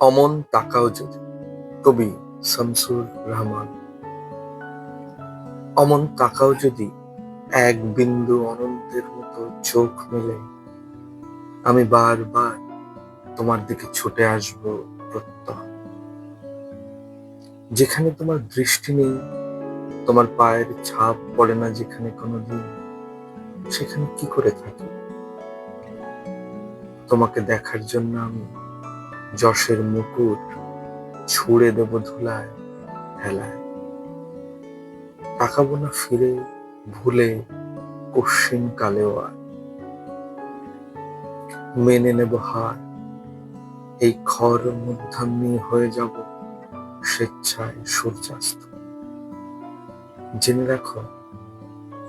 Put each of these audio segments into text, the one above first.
অমন তাকাও যদি। কবি শামসুর রহমান। অমন তাকাও যদি, এক বিন্দু অনন্তের মতো চোখ মেলে, আমি বারবার তোমার দিকে ছুটে আসবো প্রত্যহ। যেখানে তোমার দৃষ্টি নেই, তোমার পায়ের ছাপ পড়ে না যেখানে কোনোদিন, সেখানে কি করে থাকি? তোমাকে দেখার জন্য আমি যশের মুকুট ছুঁড়ে দেব ধুলায় হেলায়। তাকাবো না ফিরে ভুলে কশ্চিন কালেও আর। মেনে নেব হার, এই খর মধ্যাহ্নে হয়ে যাব স্বেচ্ছায় সূর্যাস্ত। জেনে রাখো,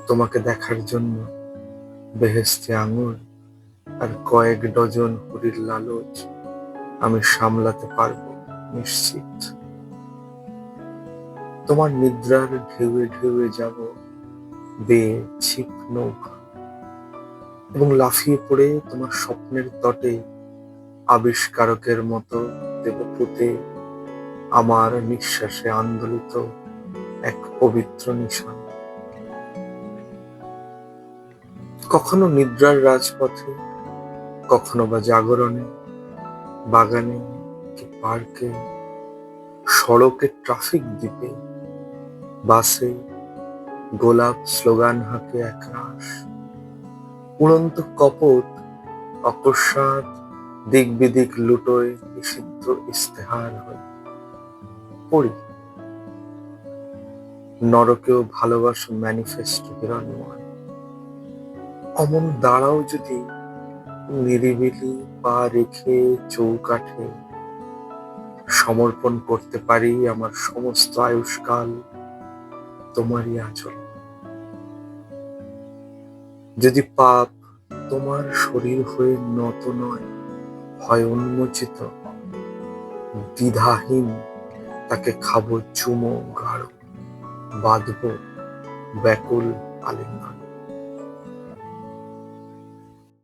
তোমাকে দেখার জন্য বেহেশতে আঙুর আর কয়েক ডজন হুরির লালচ আমি সামলাতে পারবো নিশ্চিত। তোমার নিদ্রার ঢেউয়ে ঢেউয়ে যাব বেয়ে ছিপ নৌকা, এবং লাফিয়ে পড়ে তোমার স্বপ্নের তটে আবিষ্কারকের মতো দেব পুঁতে আমার নিঃশ্বাসে আন্দোলিত এক পবিত্র নিশান। কখনো নিদ্রার রাজপথে, কখনো বা জাগরণে, বাগানে কি পার্কে, সড়কে ট্রাফিক দ্বীপে, বাসে গোলাপ স্লোগান হাঁকে একরাশ, উড়ন্ত কপট অকস্মাৎ দিক বিদিক লুটোয় নিষিদ্ধ ইস্তেহার হয়ে পড়ি। নরকেও ভালোবাসা ম্যানিফেস্টো হিরণ্ময়। অমন দাঁড়াও যদি, নিরিবিলি পা রেখে চৌকাঠে সমর্পণ করতে পারি আমার সমস্ত আয়ুষ্কাল তোমারই আঁচল। যদি পাপ তোমার শরীর হয়ে নত নয়, হয় উন্মোচিত, দ্বিধাহীন তাকে খাবো চুমো গাঢ়, বাঁধবো ব্যাকুল আলিঙ্গন।